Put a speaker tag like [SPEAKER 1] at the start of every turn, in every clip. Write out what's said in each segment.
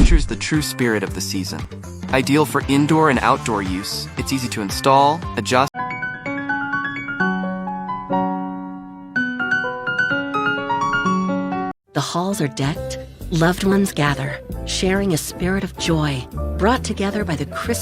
[SPEAKER 1] captures the true spirit of the season. Ideal for indoor and outdoor use, it's easy to install, adjust.
[SPEAKER 2] The halls are decked, loved ones gather, sharing a spirit of joy, brought together by the Christmas.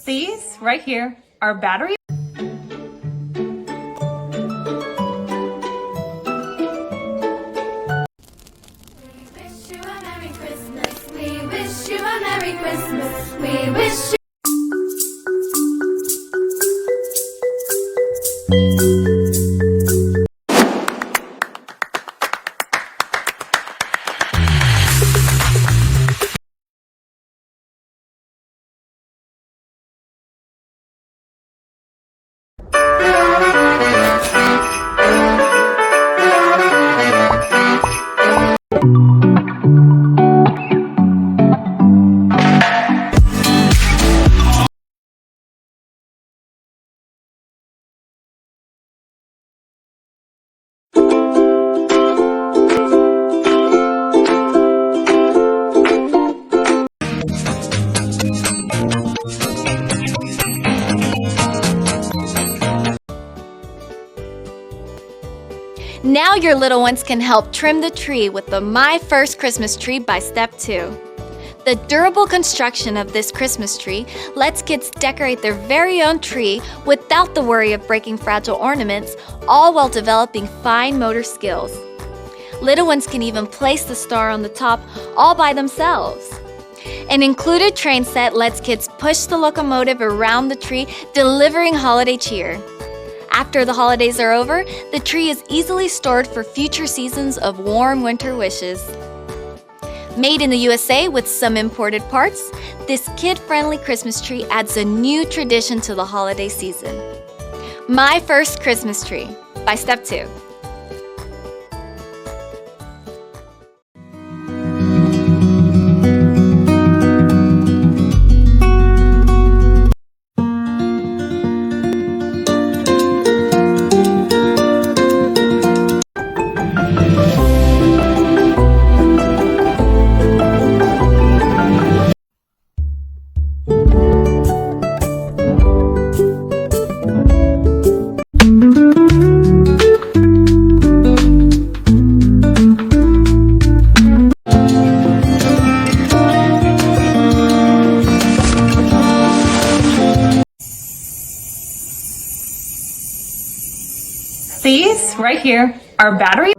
[SPEAKER 3] These right here are battery.
[SPEAKER 4] We wish you.
[SPEAKER 5] Now your little ones can help trim the tree with the My First Christmas Tree by Step 2. The durable construction of this Christmas tree lets kids decorate their very own tree without the worry of breaking fragile ornaments, all while developing fine motor skills. Little ones can even place the star on the top all by themselves. An included train set lets kids push the locomotive around the tree, delivering holiday cheer. After the holidays are over, the tree is easily stored for future seasons of warm winter wishes. Made in the USA with some imported parts, this kid-friendly Christmas tree adds a new tradition to the holiday season. My First Christmas Tree by Step 2.
[SPEAKER 3] These right here are battery.